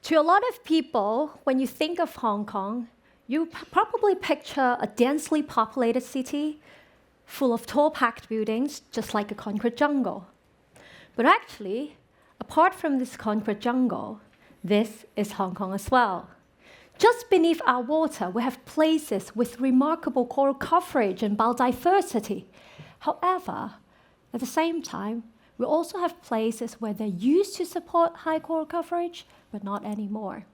To a lot of people, when you think of Hong Kong, you probably picture a densely populated city full of tall packed buildings, just like a concrete jungle. But actually, apart from this concrete jungle, this is Hong Kong as well. Just beneath our water, we have places with remarkable coral coverage and biodiversity. However, at the same time, we also have places where they used to support high coral coverage, but not anymore.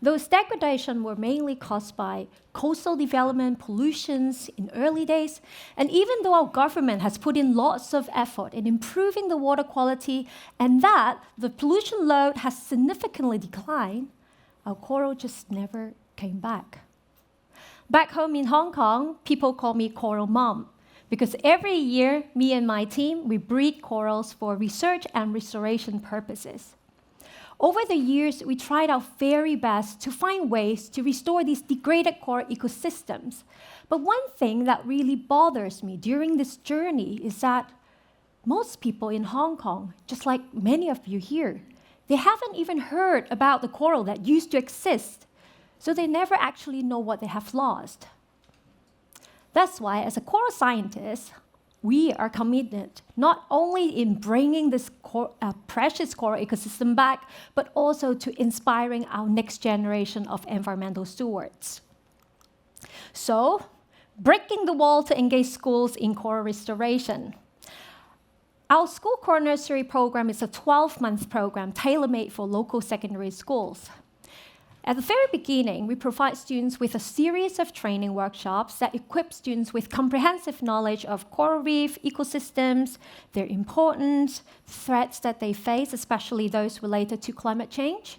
Those degradations were mainly caused by coastal development, pollutions in early days, and even though our government has put in lots of effort in improving the water quality and that the pollution load has significantly declined, our coral just never came back. Back home in Hong Kong, people call me Coral Mom, because every year, me and my team, we breed corals for research and restoration purposes. Over the years, we tried our very best to find ways to restore these degraded coral ecosystems. But one thing that really bothers me during this journey is that most people in Hong Kong, just like many of you here, they haven't even heard about the coral that used to exist, so they never actually know what they have lost. That's why, as a coral scientist, we are committed not only in bringing this precious coral ecosystem back, but also to inspiring our next generation of environmental stewards. So, breaking the wall to engage schools in coral restoration. Our school Coral Nursery program is a 12-month program tailor-made for local secondary schools. At the very beginning, we provide students with a series of training workshops that equip students with comprehensive knowledge of coral reef ecosystems, their importance, threats that they face, especially those related to climate change.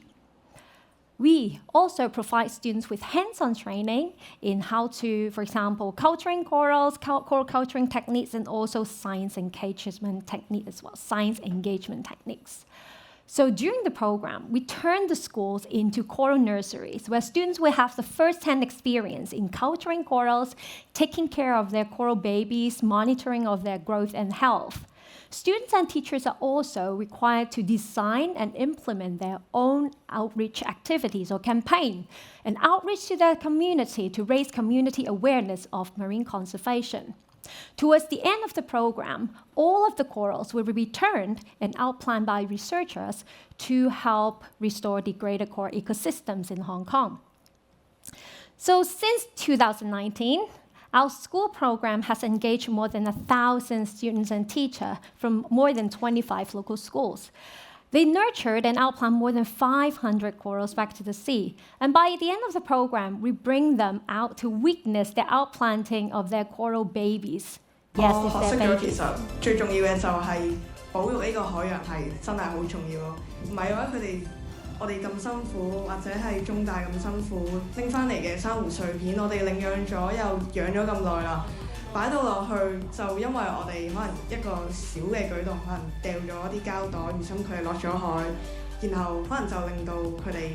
We also provide students with hands-on training in how to, for example, culturing corals, coral culturing techniques, and also science engagement techniques as well, science engagement techniques. So during the program, we turn the schools into coral nurseries, where students will have the first-hand experience in culturing corals, taking care of their coral babies, monitoring of their growth and health. Students and teachers are also required to design and implement their own outreach activities or campaign, and outreach to their community to raise community awareness of marine conservation. Towards the end of the program, all of the corals will be returned and outplanted by researchers to help restore degraded coral ecosystems in Hong Kong. So since 2019, our school program has engaged more than 1,000 students and teachers from more than 25 local schools. They nurtured and outplanted more than 500 corals back to the sea. And by the end of the program, we bring them out to witness the outplanting of their coral babies. Yes, it's their babies. 其實最重要嘅就係保育呢個海洋係真係好重要咯。唔係嘅話，我哋咁辛苦，或者係中大咁辛苦拎翻嚟嘅珊瑚碎片，我哋領養咗又養咗咁耐啦，擺到落去就因為我哋可能一個小嘅舉動，可能掉咗啲膠袋，唔小心佢哋落咗海，然後可能就令到佢哋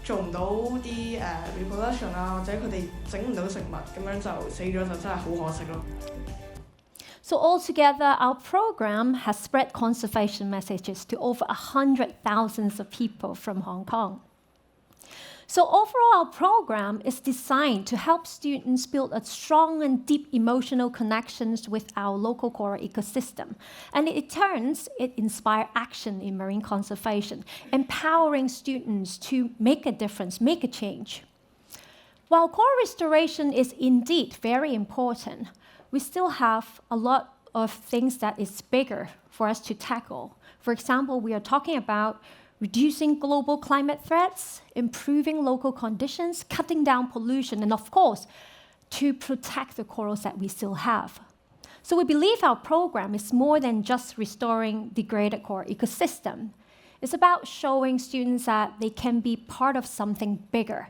做唔到啲reproduction 啊，或者佢哋整唔到食物，咁樣就死咗就真係好可惜咯。So altogether, our program has spread conservation messages to over 100,000 of people from Hong Kong. So overall, our program is designed to help students build a strong and deep emotional connections with our local coral ecosystem. And in turn, it inspires action in marine conservation, empowering students to make a difference, make a change. While coral restoration is indeed very important, we still have a lot of things that is bigger for us to tackle. For example, we are talking about reducing global climate threats, improving local conditions, cutting down pollution, and of course, to protect the corals that we still have. So we believe our program is more than just restoring degraded coral ecosystem. It's about showing students that they can be part of something bigger.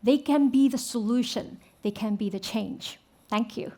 They can be the solution. They can be the change. Thank you.